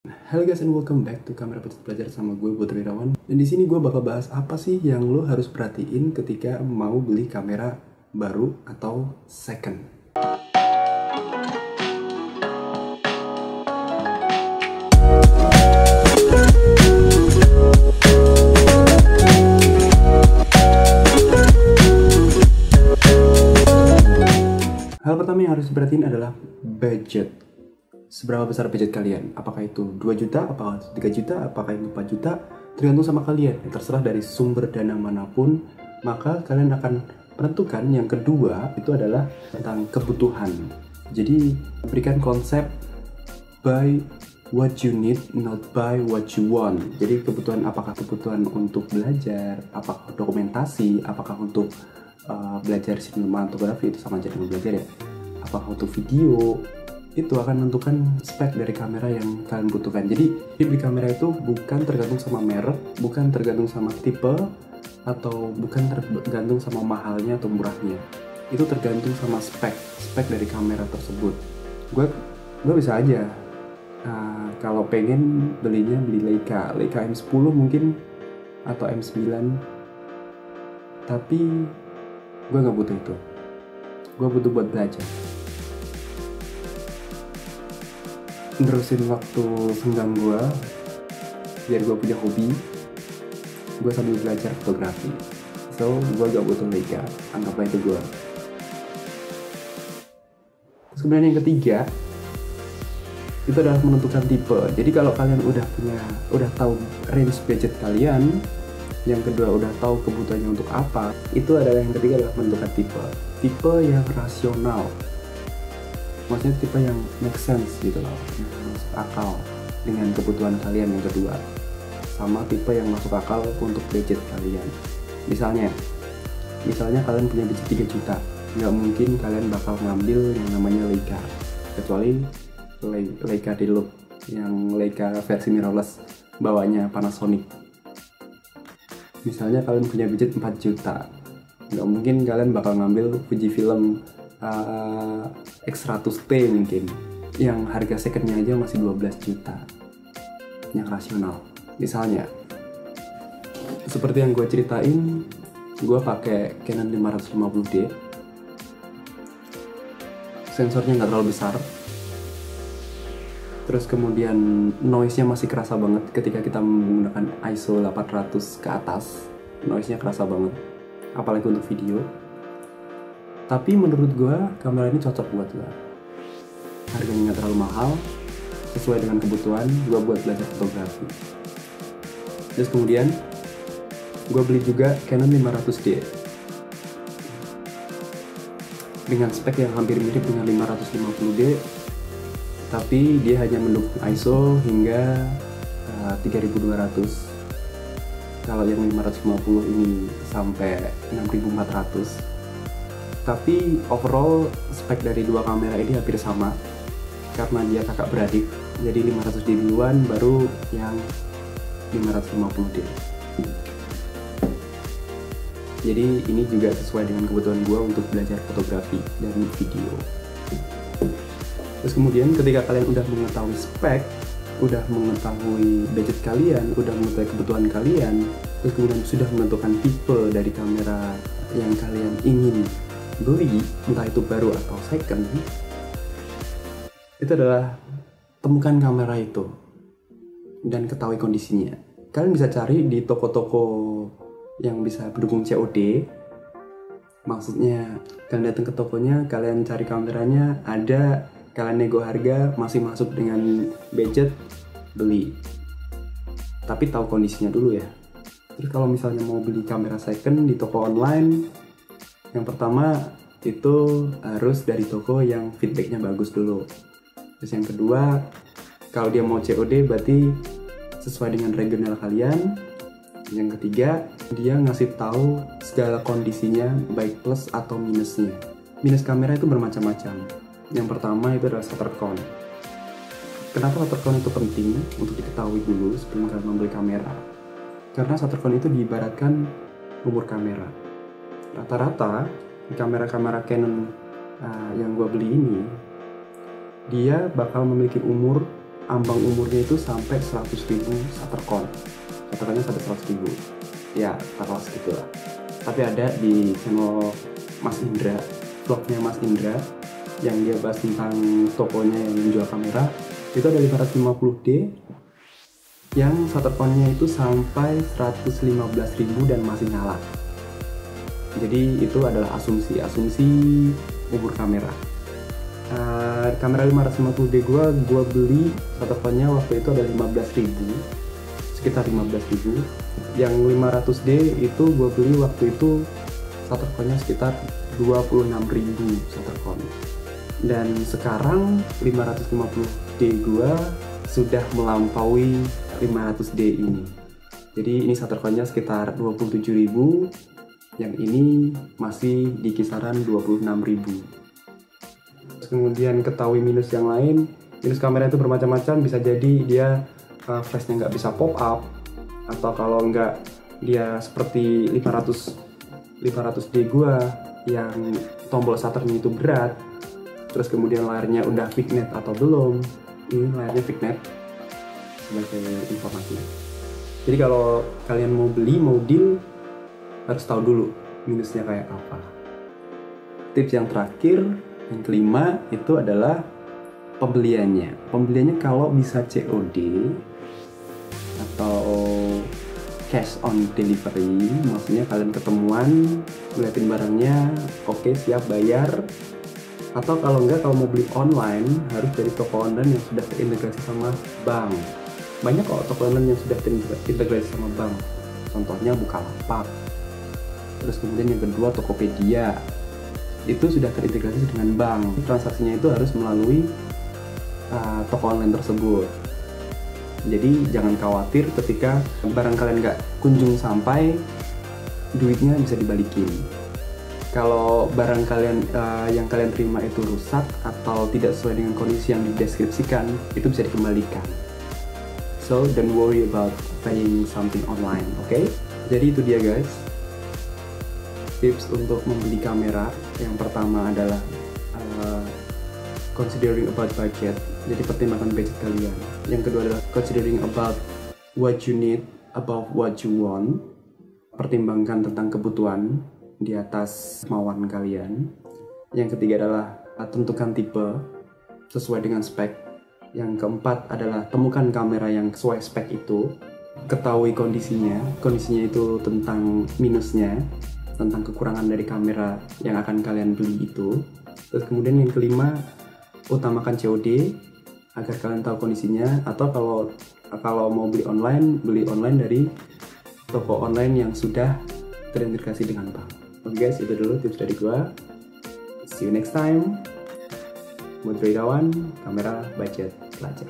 Halo guys and welcome back to Kamera Budget Belajar sama gue Putri Irawan. Dan di sini gue bakal bahas apa sih yang lo harus perhatiin ketika mau beli kamera baru atau second. Hal pertama yang harus diperhatiin adalah budget. Seberapa besar budget kalian? Apakah itu 2 juta, apakah itu 3 juta, apakah itu 4 juta? Tergantung sama kalian. Terserah dari sumber dana manapun, maka kalian akan menentukan. Yang kedua itu adalah tentang kebutuhan. Jadi berikan konsep buy what you need, not buy what you want. Jadi kebutuhan, apakah kebutuhan untuk belajar, apakah dokumentasi, apakah untuk belajar sinematografi, itu sama aja dengan belajar ya, apakah untuk video, itu akan menentukan spek dari kamera yang kalian butuhkan. Jadi di kamera itu bukan tergantung sama merek, bukan tergantung sama tipe, atau bukan tergantung sama mahalnya atau murahnya. Itu tergantung sama spek dari kamera tersebut. Gue bisa aja kalau pengen beli Leica M10 mungkin atau M9, tapi gue nggak butuh itu. Gue butuh buat belajar, nerusin waktu senggang gue, biar gue punya hobi, gue sambil belajar fotografi. So, gue gak butuh Leica, anggaplah itu gue. Terus kemudian yang ketiga, itu adalah menentukan tipe. Jadi kalau kalian udah tahu range budget kalian, yang kedua udah tahu kebutuhannya untuk apa, itu adalah yang ketiga adalah menentukan tipe. Tipe yang rasional, maksudnya tipe yang make sense gitu loh, yang masuk akal dengan kebutuhan kalian. Yang kedua, sama tipe yang masuk akal untuk budget kalian. Misalnya kalian punya budget 3 juta, nggak mungkin kalian bakal ngambil yang namanya Leica, kecuali Leica Deluxe, yang Leica versi mirrorless bawahnya Panasonic. Misalnya kalian punya budget 4 juta, nggak mungkin kalian bakal ngambil Fujifilm X100T mungkin, yang harga secondnya aja masih 12 juta, yang rasional. Misalnya seperti yang gue ceritain, gue pakai Canon 550D, sensornya nggak terlalu besar, terus kemudian noise-nya masih kerasa banget ketika kita menggunakan ISO 800 ke atas, noise-nya kerasa banget, apalagi untuk video. Tapi menurut gue kamera ini cocok buat gue. Harganya nggak terlalu mahal, sesuai dengan kebutuhan gue buat belajar fotografi. Terus kemudian gue beli juga Canon 500D dengan spek yang hampir mirip dengan 550D, tapi dia hanya mendukung ISO hingga 3200. Kalau yang 550 ini sampai 6400. Tapi overall spek dari dua kamera ini hampir sama, karena dia kakak beradik. Jadi 500D duluan, baru yang 550D. Jadi ini juga sesuai dengan kebutuhan gue untuk belajar fotografi dan video. Terus kemudian ketika kalian udah mengetahui spek, udah mengetahui budget kalian, udah mengetahui kebutuhan kalian, terus kemudian sudah menentukan tipe dari kamera yang kalian ingin beli, entah itu baru atau second, itu adalah temukan kamera itu dan ketahui kondisinya. Kalian bisa cari di toko-toko yang bisa mendukung COD. Maksudnya kalian datang ke tokonya, kalian cari kameranya, ada, kalian nego harga, masih masuk dengan budget, beli. Tapi tahu kondisinya dulu ya. Terus kalau misalnya mau beli kamera second di toko online, yang pertama itu harus dari toko yang feedbacknya bagus dulu. Terus yang kedua, kalau dia mau COD berarti sesuai dengan regional kalian. Yang ketiga, dia ngasih tahu segala kondisinya, baik plus atau minusnya. Minus kamera itu bermacam-macam. Yang pertama itu adalah shutter count. Kenapa shutter count itu penting untuk diketahui dulu sebelum kalian membeli kamera? Karena shutter count itu diibaratkan umur kamera. Rata-rata kamera-kamera Canon yang gue beli ini, dia bakal memiliki umur ambang umurnya itu sampai 100.000 Shuttercoin. Shuttercoinnya sampai 100.000. Ya, taruhlah segitulah. Tapi ada di channel Mas Indra, vlognya Mas Indra, yang dia bahas tentang tokonya yang menjual kamera, itu ada 550D yang Shuttercoinnya itu sampai 115.000 dan masih nyala. Jadi itu adalah asumsi umur kamera. Kamera 550D gua beli Shuttercoinnya waktu itu ada 15.000, sekitar 15.000. Yang 500D itu gua beli waktu itu Shuttercoinnya sekitar 26.000 Shuttercoin. Dan sekarang 550D gua sudah melampaui 500D ini. Jadi ini Shuttercoinnya sekitar 27.000, yang ini masih di kisaran 26.000. Kemudian ketahui minus yang lain. Minus kamera itu bermacam-macam, bisa jadi dia flashnya nggak bisa pop up, atau kalau nggak dia seperti 500D gua yang tombol shutternya itu berat. Terus kemudian layarnya udah vignette atau belum. Ini layarnya vignette sebagai informasi. Jadi kalau kalian mau beli, mau deal, harus tahu dulu minusnya kayak apa. Tips yang terakhir, yang kelima, itu adalah pembeliannya. Pembeliannya kalau bisa COD atau cash on delivery, maksudnya kalian ketemuan, ngeliatin barangnya, oke, siap bayar. Atau kalau enggak, kalau mau beli online, harus dari toko online yang sudah terintegrasi sama bank. Banyak kok toko online yang sudah terintegrasi sama bank. Contohnya Bukalapak. Terus kemudian yang kedua Tokopedia. Itu sudah terintegrasi dengan bank. Transaksinya itu harus melalui toko online tersebut. Jadi jangan khawatir ketika barang kalian nggak kunjung sampai, duitnya bisa dibalikin. Kalau barang kalian yang kalian terima itu rusak atau tidak sesuai dengan kondisi yang dideskripsikan, itu bisa dikembalikan. So don't worry about paying something online, oke? Jadi itu dia guys, tips untuk membeli kamera. Yang pertama adalah considering about budget, jadi pertimbangkan budget kalian. Yang kedua adalah considering about what you need above what you want, pertimbangkan tentang kebutuhan di atas kemauan kalian. Yang ketiga adalah tentukan tipe sesuai dengan spek. Yang keempat adalah temukan kamera yang sesuai spek itu, ketahui kondisinya itu tentang minusnya, tentang kekurangan dari kamera yang akan kalian beli itu. Terus kemudian yang kelima, utamakan COD agar kalian tahu kondisinya, atau kalau mau beli online dari toko online yang sudah terintegrasi dengan bank. Oke guys, itu dulu tips dari gua. See you next time. Buat Irawan, kamera budget pelajar.